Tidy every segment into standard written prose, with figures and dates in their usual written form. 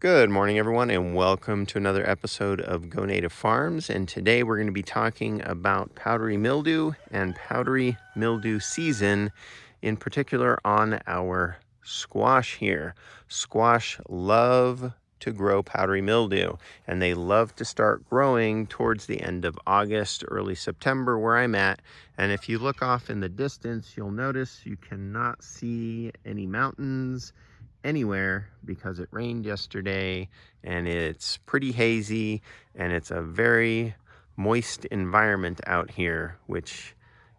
Good morning, everyone, and welcome to another episode of Go Native Farms. And today we're going to be talking about powdery mildew and powdery mildew season, in particular on our squash here. Squash love to grow powdery mildew, and they love to start growing towards the end of August, early September, where I'm at. And if you look off in the distance, you'll notice you cannot see any mountains anywhere because it rained yesterday and it's pretty hazy and it's a very moist environment out here, which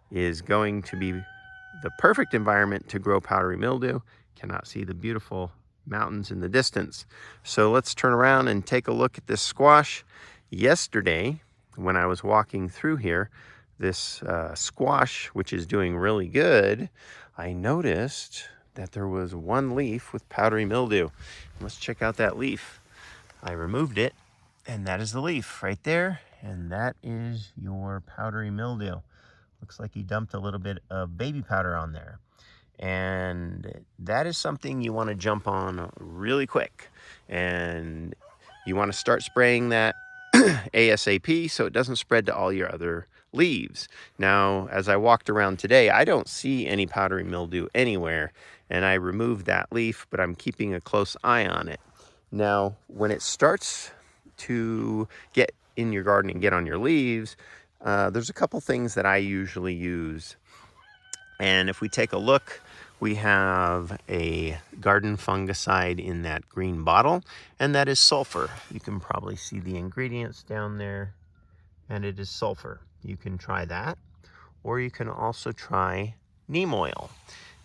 is going to be the perfect environment to grow powdery mildew. Cannot see the beautiful mountains in the distance. So let's turn around and take a look at this squash. Yesterday, when I was walking through here, this squash, which is doing really good, I noticed that there was one leaf with powdery mildew. Let's check out that leaf. I removed it, and that is the leaf right there, and that is your powdery mildew. Looks like you dumped a little bit of baby powder on there. And that is something you want to jump on really quick. And you want to start spraying that ASAP so it doesn't spread to all your other leaves. Now, as I walked around today, I don't see any powdery mildew anywhere, and I removed that leaf, but I'm keeping a close eye on it. Now, when it starts to get in your garden and get on your leaves, there's a couple things that I usually use. And if we take a look, we have a garden fungicide in that green bottle, and that is sulfur. You can probably see the ingredients down there, and it is sulfur. You can try that, or you can also try neem oil.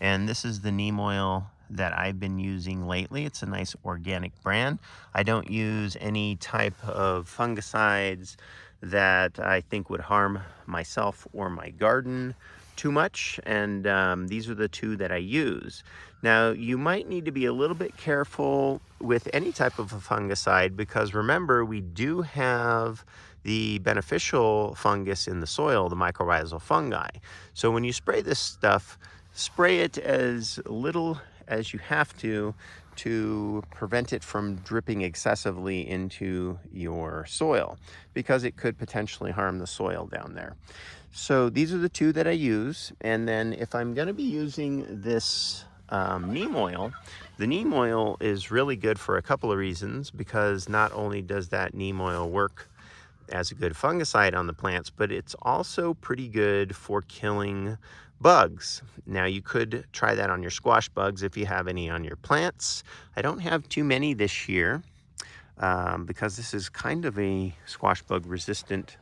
And this is the neem oil that I've been using lately. It's a nice organic brand. I don't use any type of fungicides that I think would harm myself or my garden too much, and these are the two that I use. Now, you might need to be a little bit careful with any type of a fungicide, because remember, we do have the beneficial fungus in the soil, the mycorrhizal fungi. So when you spray this stuff, spray it as little as you have to prevent it from dripping excessively into your soil, because it could potentially harm the soil down there. So these are the two that I use. And then if I'm going to be using this neem oil, the neem oil is really good for a couple of reasons, because not only does that neem oil work as a good fungicide on the plants, but it's also pretty good for killing bugs. Now, you could try that on your squash bugs if you have any on your plants. I don't have too many this year because this is kind of a squash bug resistant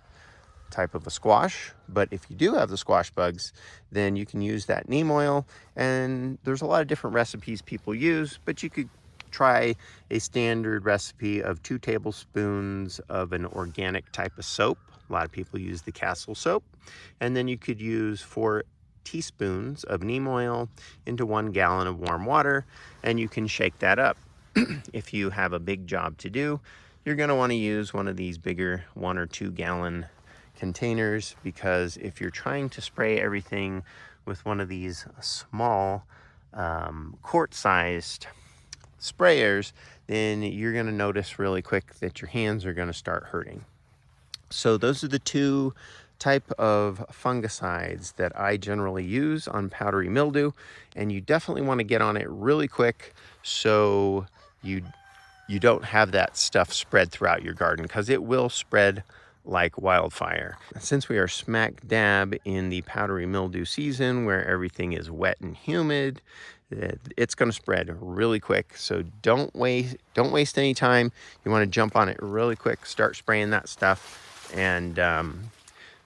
type of a squash. But if you do have the squash bugs, then you can use that neem oil. And there's a lot of different recipes people use, but you could try a standard recipe of 2 tablespoons of an organic type of soap. A lot of people use the Castle soap. And then you could use 4 teaspoons of neem oil into 1 gallon of warm water, and you can shake that up. If you have a big job to do, you're going to want to use one of these bigger 1 or 2 gallon containers, because if you're trying to spray everything with one of these small quart-sized sprayers, then you're going to notice really quick that your hands are going to start hurting. So those are the 2 type of fungicides that I generally use on powdery mildew, and you definitely want to get on it really quick so you don't have that stuff spread throughout your garden, because it will spread like wildfire. Since we are smack dab in the powdery mildew season where everything is wet and humid, it's going to spread really quick. So don't waste any time. You want to jump on it really quick, start spraying that stuff. And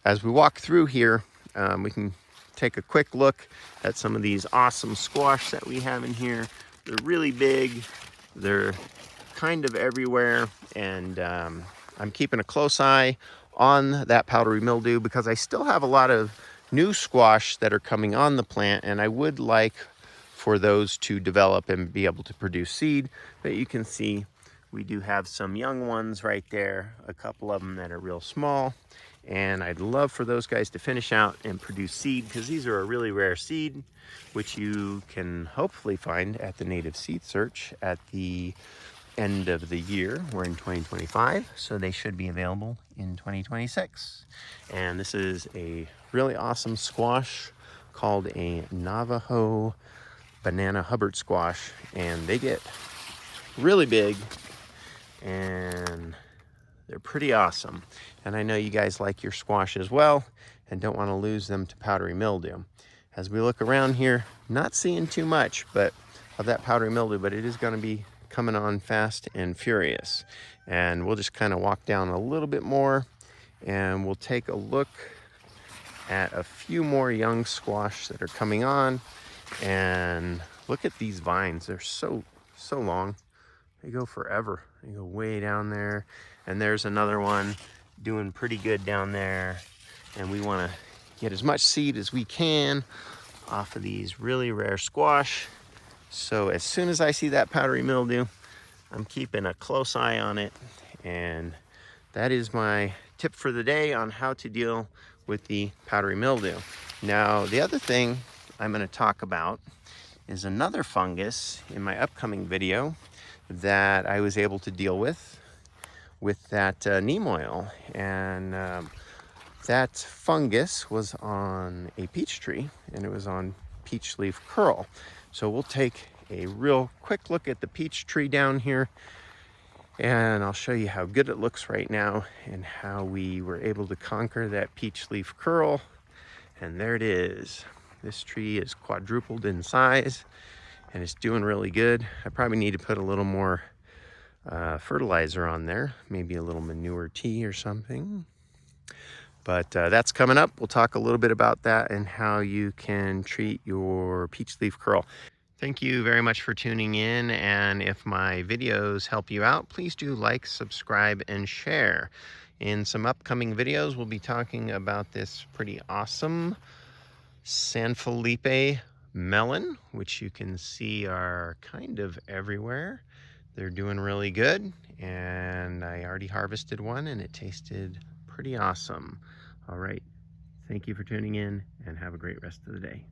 as we walk through here, we can take a quick look at some of these awesome squash that we have in here. They're really big. They're kind of everywhere, and I'm keeping a close eye on that powdery mildew because I still have a lot of new squash that are coming on the plant, and I would like for those to develop and be able to produce seed. But you can see we do have some young ones right there, a couple of them that are real small, and I'd love for those guys to finish out and produce seed, because these are a really rare seed, which you can hopefully find at the Native Seed Search at the end of the year. We're in 2025, so they should be available in 2026. And this is a really awesome squash called a Navajo banana Hubbard squash, and they get really big and they're pretty awesome. And I know you guys like your squash as well and don't want to lose them to powdery mildew. As we look around here, not seeing too much of that powdery mildew, but it is going to be coming on fast and furious. And we'll just kind of walk down a little bit more and we'll take a look at a few more young squash that are coming on. And look at these vines. They're so long. They go forever. They go way down there. And there's another one doing pretty good down there. And we want to get as much seed as we can off of these really rare squash. So as soon as I see that powdery mildew, I'm keeping a close eye on it. And that is my tip for the day on how to deal with the powdery mildew. Now, the other thing I'm going to talk about is another fungus in my upcoming video that I was able to deal with that neem oil. And that fungus was on a peach tree, and it was on peach leaf curl. So we'll take a real quick look at the peach tree down here, and I'll show you how good it looks right now and how we were able to conquer that peach leaf curl. And there it is. This tree is quadrupled in size and it's doing really good. I probably need to put a little more fertilizer on there, maybe a little manure tea or something. But that's coming up. We'll talk a little bit about that and how you can treat your peach leaf curl. Thank you very much for tuning in, and if my videos help you out, please do like, subscribe, and share. In some upcoming videos, we'll be talking about this pretty awesome San Felipe melon, which you can see are kind of everywhere. They're doing really good, and I already harvested one and it tasted pretty awesome. All right, thank you for tuning in and have a great rest of the day.